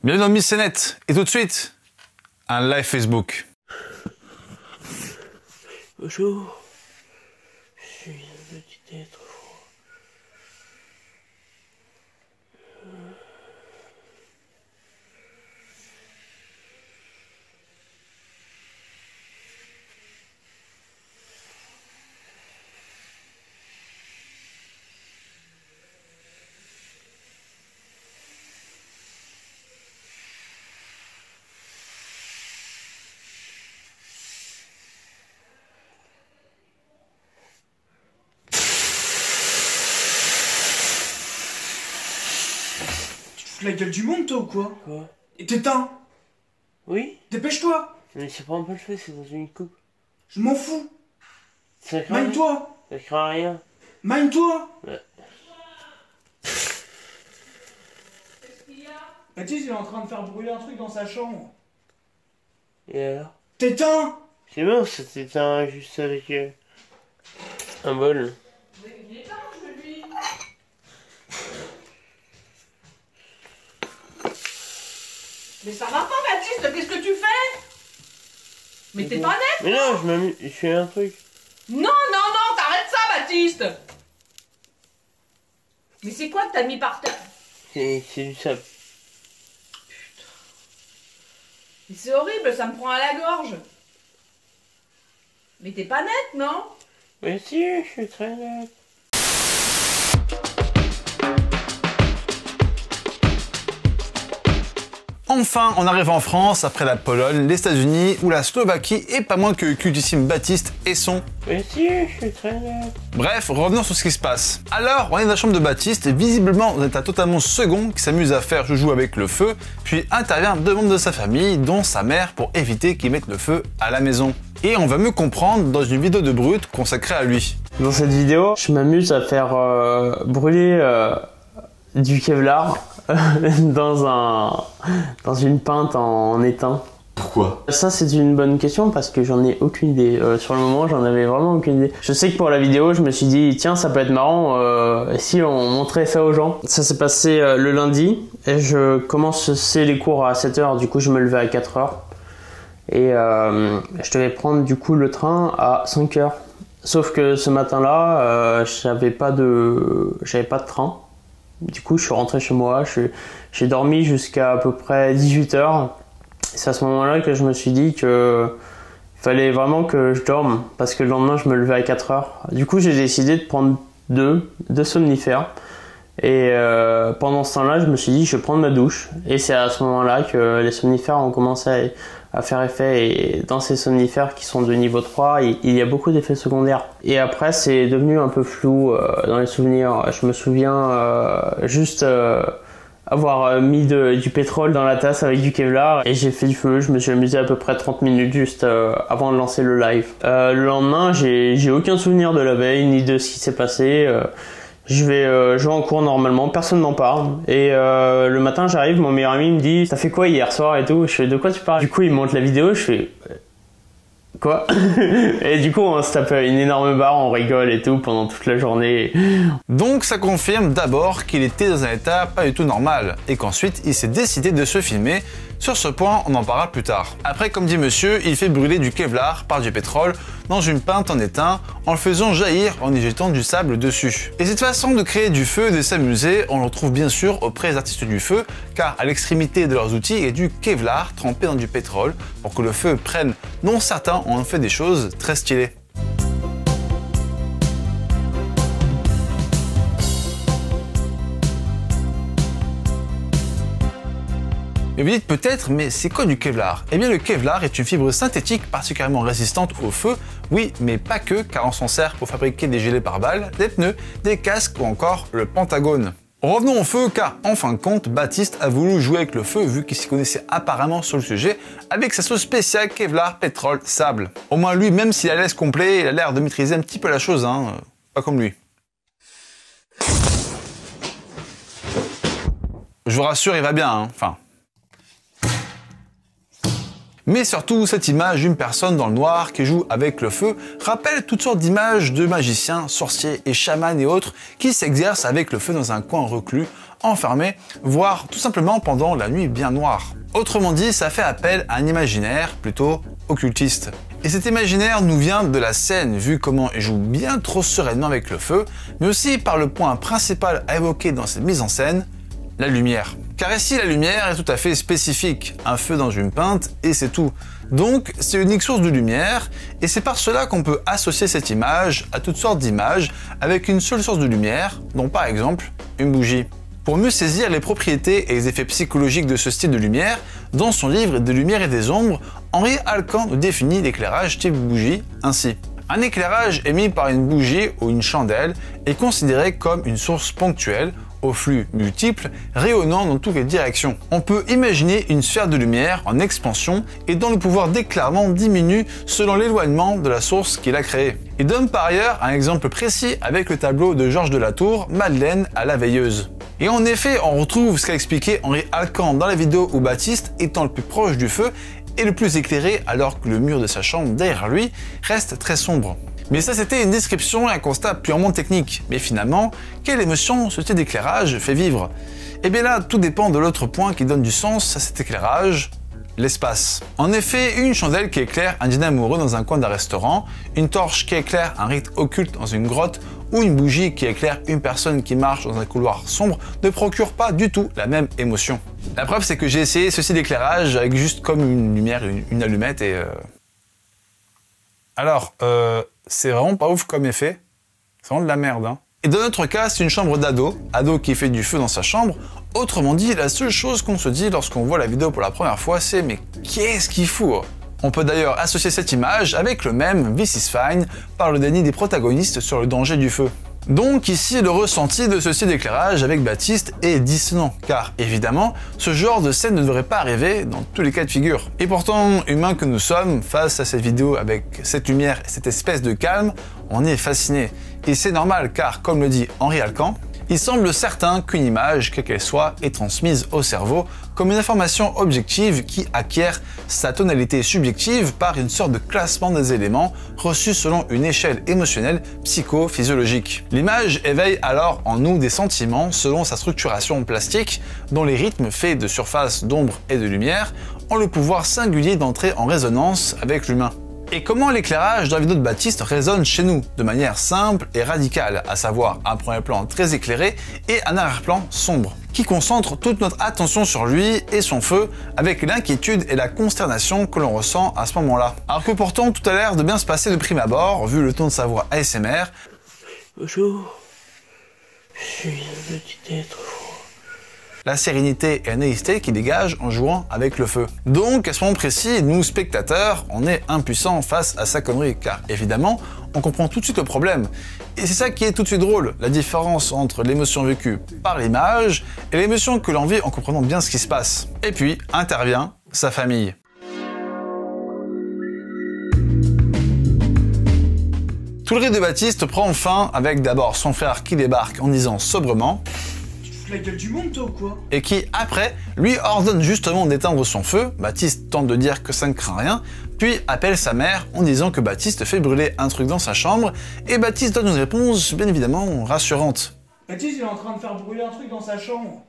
Bienvenue dans Miss Net, et tout de suite, un live Facebook. Bonjour, je suis un petit être froid. La gueule du monde, toi, ou quoi? Quoi? Et t'éteins! Oui? Dépêche-toi! Mais c'est pas un peu le fait, c'est dans une coupe. Je m'en fous! Ça craint rien. Mine-toi! Ça craint rien. Mine-toi! Ouais. Baptiste, il est en train de faire brûler un truc dans sa chambre. Et alors? T'éteins! C'est bon, c'était juste avec un bol. Mais ça va pas, Baptiste, qu'est-ce que tu fais? Mais t'es pas net? Mais non, je m'amuse, je fais un truc. Non, non, non, t'arrêtes ça, Baptiste! Mais c'est quoi que t'as mis par terre? C'est du sable. Mais c'est horrible, ça me prend à la gorge. Mais t'es pas net, non? Mais si, je suis très net. Enfin, on arrive en France, après la Pologne, les États-Unis ou la Slovaquie, et pas moins que le cultissime Baptiste et son... Mais si, je suis très net. Bref, revenons sur ce qui se passe. Alors, on est dans la chambre de Baptiste, et visiblement dans un état totalement second, qui s'amuse à faire joujou avec le feu, puis intervient deux membres de sa famille, dont sa mère, pour éviter qu'il mette le feu à la maison. Et on va mieux comprendre dans une vidéo de Brut consacrée à lui. Dans cette vidéo, je m'amuse à faire brûler du Kevlar dans une pinte en étain. Pourquoi? Ça, c'est une bonne question parce que j'en ai aucune idée. Sur le moment, j'en avais vraiment aucune idée. Je sais que pour la vidéo, je me suis dit tiens, ça peut être marrant si on montrait ça aux gens. Ça s'est passé le lundi et je commençais les cours à 7h, du coup je me levais à 4h et je devais prendre du coup le train à 5h. Sauf que ce matin-là, j'avais pas de train. Du coup, je suis rentré chez moi, j'ai dormi jusqu'à à peu près 18h. C'est à ce moment-là que je me suis dit que il fallait vraiment que je dorme parce que le lendemain, je me levais à 4h. Du coup, j'ai décidé de prendre deux somnifères. Et pendant ce temps-là, je me suis dit je vais prendre ma douche. Et c'est à ce moment-là que les somnifères ont commencé à faire effet. Et dans ces somnifères qui sont de niveau 3, il y a beaucoup d'effets secondaires. Et après, c'est devenu un peu flou dans les souvenirs. Je me souviens juste avoir mis du pétrole dans la tasse avec du Kevlar. Et j'ai fait du feu. Je me suis amusé à peu près 30 minutes juste avant de lancer le live. Le lendemain, j'ai aucun souvenir de la veille ni de ce qui s'est passé. Je vais jouer en cours normalement, personne n'en parle. Et le matin, j'arrive, mon meilleur ami me dit « T'as fait quoi hier soir et tout ?» Je fais « De quoi tu parles ?» Du coup, il monte la vidéo, je fais « Quoi ?» Et du coup, on se tape une énorme barre, on rigole et tout pendant toute la journée. Donc ça confirme d'abord qu'il était dans un état pas du tout normal, et qu'ensuite il s'est décidé de se filmer. Sur ce point, on en parlera plus tard. Après, comme dit monsieur, il fait brûler du Kevlar par du pétrole dans une pinte en étain en le faisant jaillir en y jetant du sable dessus. Et cette façon de créer du feu et de s'amuser, on le retrouve bien sûr auprès des artistes du feu, car à l'extrémité de leurs outils est du Kevlar trempé dans du pétrole pour que le feu prenne, dont certains ont fait des choses très stylées. Et vous dites peut-être, mais c'est quoi du Kevlar? Eh bien le Kevlar est une fibre synthétique particulièrement résistante au feu, oui, mais pas que, car on s'en sert pour fabriquer des gilets pare-balles, des pneus, des casques ou encore le Pentagone. Revenons au feu, car en fin de compte, Baptiste a voulu jouer avec le feu vu qu'il s'y connaissait apparemment sur le sujet, avec sa sauce spéciale Kevlar, pétrole, sable. Au moins lui, même s'il a l'aise complet, il a l'air de maîtriser un petit peu la chose, hein, pas comme lui. Je vous rassure, il va bien, hein, enfin... Mais surtout, cette image d'une personne dans le noir qui joue avec le feu rappelle toutes sortes d'images de magiciens, sorciers et chamans et autres qui s'exercent avec le feu dans un coin reclus enfermé, voire tout simplement pendant la nuit bien noire. Autrement dit, ça fait appel à un imaginaire plutôt occultiste. Et cet imaginaire nous vient de la scène, vu comment il joue bien trop sereinement avec le feu, mais aussi par le point principal à évoquer dans cette mise en scène, la lumière. Car ici, la lumière est tout à fait spécifique, un feu dans une pinte et c'est tout. Donc, c'est l'unique source de lumière, et c'est par cela qu'on peut associer cette image à toutes sortes d'images avec une seule source de lumière, dont par exemple, une bougie. Pour mieux saisir les propriétés et les effets psychologiques de ce style de lumière, dans son livre Des lumières et des ombres, Henri Alcan nous définit l'éclairage type bougie ainsi. Un éclairage émis par une bougie ou une chandelle est considéré comme une source ponctuelle, au flux multiples, rayonnant dans toutes les directions. On peut imaginer une sphère de lumière en expansion et dont le pouvoir d'éclairement diminue selon l'éloignement de la source qui l'a créée. Il donne par ailleurs un exemple précis avec le tableau de Georges de la Tour, Madeleine à la veilleuse. Et en effet, on retrouve ce qu'a expliqué Henri Alcan dans la vidéo où Baptiste, étant le plus proche du feu, est le plus éclairé alors que le mur de sa chambre derrière lui reste très sombre. Mais ça, c'était une description et un constat purement technique. Mais finalement, quelle émotion ce type d'éclairage fait vivre? Et bien là, tout dépend de l'autre point qui donne du sens à cet éclairage, l'espace. En effet, une chandelle qui éclaire un dîner amoureux dans un coin d'un restaurant, une torche qui éclaire un rite occulte dans une grotte, ou une bougie qui éclaire une personne qui marche dans un couloir sombre ne procure pas du tout la même émotion. La preuve, c'est que j'ai essayé ceci d'éclairage avec juste comme une lumière, une allumette et... Alors, c'est vraiment pas ouf comme effet. C'est vraiment de la merde, hein. Et dans notre cas, c'est une chambre d'ado qui fait du feu dans sa chambre. Autrement dit, la seule chose qu'on se dit lorsqu'on voit la vidéo pour la première fois, c'est « mais qu'est-ce qu'il fout ?» On peut d'ailleurs associer cette image avec le même This is fine par le déni des protagonistes sur le danger du feu. Donc ici, le ressenti de ce style d'éclairage avec Baptiste est dissonant, car évidemment, ce genre de scène ne devrait pas arriver dans tous les cas de figure. Et pourtant, humains que nous sommes, face à cette vidéo avec cette lumière et cette espèce de calme, on est fasciné. Et c'est normal, car comme le dit Henri Alcan, il semble certain qu'une image, quelle qu'elle soit, est transmise au cerveau comme une information objective qui acquiert sa tonalité subjective par une sorte de classement des éléments reçus selon une échelle émotionnelle psychophysiologique. L'image éveille alors en nous des sentiments selon sa structuration plastique, dont les rythmes faits de surface, d'ombre et de lumière ont le pouvoir singulier d'entrer en résonance avec l'humain. Et comment l'éclairage dans la vidéo de Baptiste résonne chez nous de manière simple et radicale, à savoir un premier plan très éclairé et un arrière-plan sombre, qui concentre toute notre attention sur lui et son feu, avec l'inquiétude et la consternation que l'on ressent à ce moment-là. Alors que pourtant tout a l'air de bien se passer de prime abord, vu le ton de sa voix ASMR. Bonjour, je suis un petit être fou. La sérénité et la naïveté qui dégage en jouant avec le feu. Donc, à ce moment précis, nous, spectateurs, on est impuissants face à sa connerie, car évidemment, on comprend tout de suite le problème. Et c'est ça qui est tout de suite drôle, la différence entre l'émotion vécue par l'image et l'émotion que l'on vit en comprenant bien ce qui se passe. Et puis, intervient sa famille. Tout le rite de Baptiste prend fin avec d'abord son frère qui débarque en disant sobrement La gueule du monde, toi, ou quoi? et qui, après, lui ordonne justement d'éteindre son feu. Baptiste tente de dire que ça ne craint rien, puis appelle sa mère en disant que Baptiste fait brûler un truc dans sa chambre, et Baptiste donne une réponse bien évidemment rassurante. Baptiste, il est en train de faire brûler un truc dans sa chambre.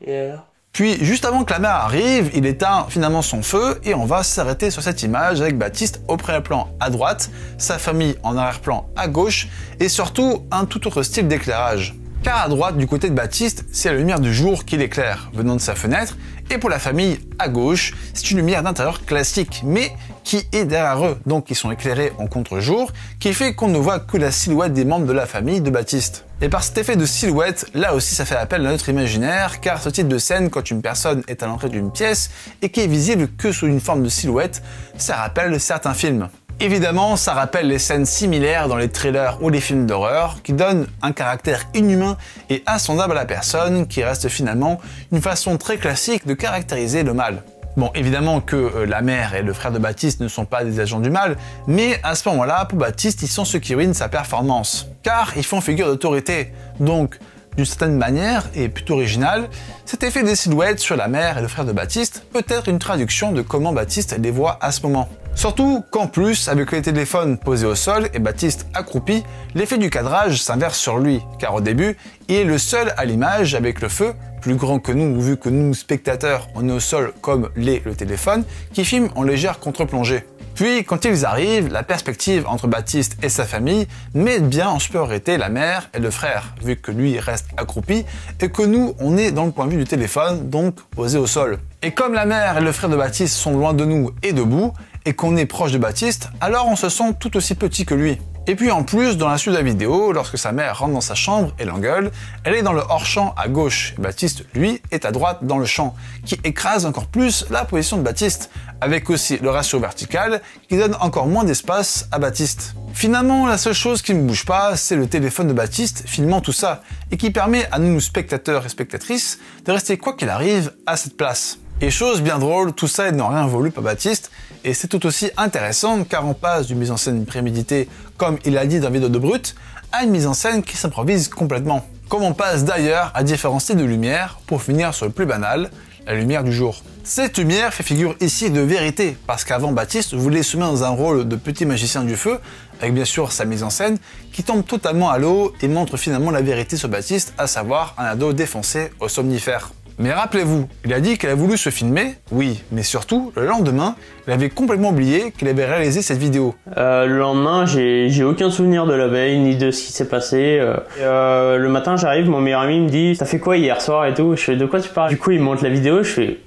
Et alors? Puis, juste avant que la mère arrive, il éteint finalement son feu, et on va s'arrêter sur cette image avec Baptiste au premier-plan à droite, sa famille en arrière-plan à gauche, et surtout un tout autre style d'éclairage. Car à droite, du côté de Baptiste, c'est la lumière du jour qui l'éclaire, venant de sa fenêtre, et pour la famille, à gauche, c'est une lumière d'intérieur classique, mais qui est derrière eux, donc ils sont éclairés en contre-jour, qui fait qu'on ne voit que la silhouette des membres de la famille de Baptiste. Et par cet effet de silhouette, là aussi ça fait appel à notre imaginaire, car ce type de scène, quand une personne est à l'entrée d'une pièce, et qui est visible que sous une forme de silhouette, ça rappelle certains films. Évidemment, ça rappelle les scènes similaires dans les trailers ou les films d'horreur, qui donnent un caractère inhumain et insondable à la personne, qui reste finalement une façon très classique de caractériser le mal. Bon, évidemment que la mère et le frère de Baptiste ne sont pas des agents du mal, mais à ce moment-là, pour Baptiste, ils sont ceux qui ruinent sa performance, car ils font figure d'autorité. Donc, d'une certaine manière, et plutôt originale, cet effet des silhouettes sur la mère et le frère de Baptiste peut être une traduction de comment Baptiste les voit à ce moment. Surtout qu'en plus, avec les téléphones posés au sol et Baptiste accroupi, l'effet du cadrage s'inverse sur lui, car au début, il est le seul à l'image avec le feu, plus grand que nous vu que nous, spectateurs, on est au sol comme l'est le téléphone, qui filme en légère contre-plongée. Puis, quand ils arrivent, la perspective entre Baptiste et sa famille met bien en supériorité la mère et le frère, vu que lui reste accroupi et que nous, on est dans le point de vue du téléphone, donc posé au sol. Et comme la mère et le frère de Baptiste sont loin de nous et debout, et qu'on est proche de Baptiste, alors on se sent tout aussi petit que lui. Et puis en plus, dans la suite de la vidéo, lorsque sa mère rentre dans sa chambre et l'engueule, elle est dans le hors-champ à gauche. Baptiste, lui, est à droite dans le champ, qui écrase encore plus la position de Baptiste, avec aussi le ratio vertical qui donne encore moins d'espace à Baptiste. Finalement, la seule chose qui ne bouge pas, c'est le téléphone de Baptiste filmant tout ça, et qui permet à nous, spectateurs et spectatrices, de rester quoi qu'il arrive à cette place. Et chose bien drôle, tout ça n'a rien voulu par Baptiste, et c'est tout aussi intéressant car on passe d'une mise en scène préméditée, comme il a dit dans Vidéo de Brut, à une mise en scène qui s'improvise complètement. Comme on passe d'ailleurs à différents styles de lumière pour finir sur le plus banal, la lumière du jour. Cette lumière fait figure ici de vérité, parce qu'avant Baptiste voulait se mettre dans un rôle de petit magicien du feu, avec bien sûr sa mise en scène, qui tombe totalement à l'eau et montre finalement la vérité sur Baptiste, à savoir un ado défoncé au somnifère. Mais rappelez-vous, il a dit qu'elle a voulu se filmer, oui, mais surtout, le lendemain, il avait complètement oublié qu'il avait réalisé cette vidéo. Le lendemain, j'ai aucun souvenir de la veille, ni de ce qui s'est passé. Le matin, j'arrive, mon meilleur ami me dit « T'as fait quoi hier soir et tout ?» Je fais « De quoi tu parles ?» Du coup, il monte la vidéo, je fais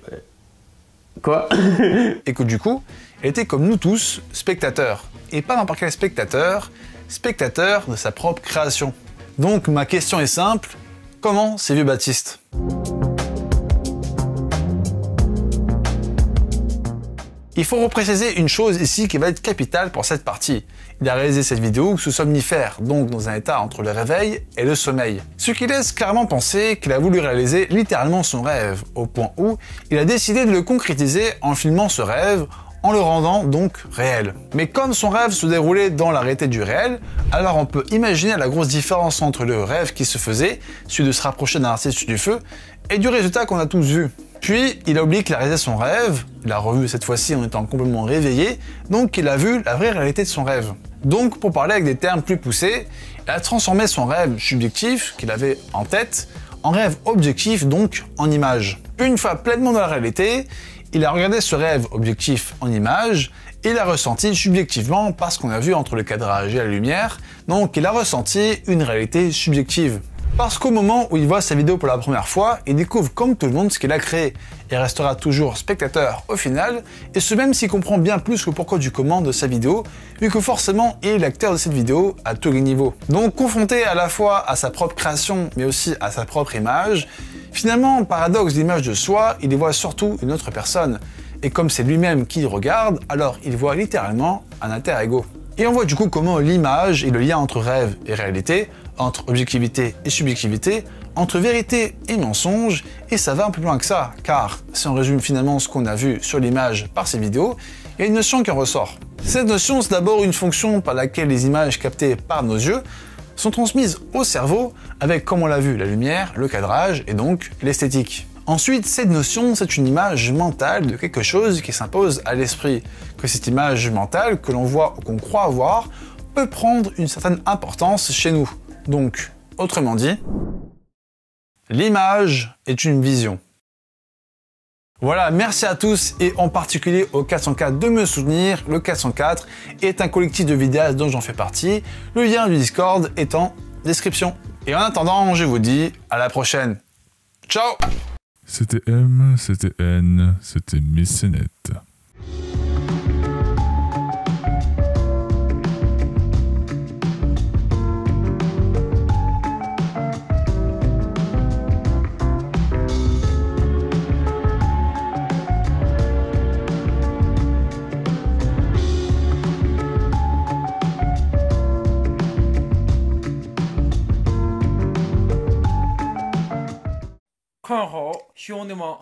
« Quoi ?» Et que du coup, il était comme nous tous, spectateurs. Et pas n'importe quel spectateur, spectateur de sa propre création. Donc ma question est simple, comment s'est vu Baptiste ? Il faut repréciser une chose ici qui va être capitale pour cette partie. Il a réalisé cette vidéo sous somnifère, donc dans un état entre le réveil et le sommeil. Ce qui laisse clairement penser qu'il a voulu réaliser littéralement son rêve, au point où il a décidé de le concrétiser en filmant ce rêve, en le rendant donc réel. Mais comme son rêve se déroulait dans la réalité du réel, alors on peut imaginer la grosse différence entre le rêve qui se faisait, celui de se rapprocher d'un artiste du feu, et du résultat qu'on a tous vu. Puis, il a oublié qu'il a réalisé son rêve, il l'a revu cette fois-ci en étant complètement réveillé, donc il a vu la vraie réalité de son rêve. Donc, pour parler avec des termes plus poussés, il a transformé son rêve subjectif, qu'il avait en tête, en rêve objectif, donc en image. Une fois pleinement dans la réalité, il a regardé ce rêve objectif en image, et l'a ressenti subjectivement parce qu'on a vu entre le cadrage et la lumière, donc il a ressenti une réalité subjective. Parce qu'au moment où il voit sa vidéo pour la première fois, il découvre comme tout le monde ce qu'il a créé. Il restera toujours spectateur au final, et ce même s'il comprend bien plus le pourquoi du comment de sa vidéo, vu que forcément il est l'acteur de cette vidéo à tous les niveaux. Donc confronté à la fois à sa propre création, mais aussi à sa propre image, finalement, paradoxe d'image de soi, il y voit surtout une autre personne. Et comme c'est lui-même qui regarde, alors il voit littéralement un alter ego. Et on voit du coup comment l'image et le lien entre rêve et réalité, entre objectivité et subjectivité, entre vérité et mensonge, et ça va un peu plus loin que ça, car si on résume finalement ce qu'on a vu sur l'image par ces vidéos, il y a une notion qui en ressort. Cette notion, c'est d'abord une fonction par laquelle les images captées par nos yeux sont transmises au cerveau avec, comme on l'a vu, la lumière, le cadrage et donc l'esthétique. Ensuite, cette notion, c'est une image mentale de quelque chose qui s'impose à l'esprit, que cette image mentale que l'on voit ou qu'on croit voir peut prendre une certaine importance chez nous. Donc, autrement dit, l'image est une vision. Voilà, merci à tous et en particulier au 404 de me soutenir. Le 404 est un collectif de vidéastes dont j'en fais partie. Le lien du Discord est en description. Et en attendant, je vous dis à la prochaine. Ciao! C'était M, c'était N, c'était Mécénette. 허허 시원해마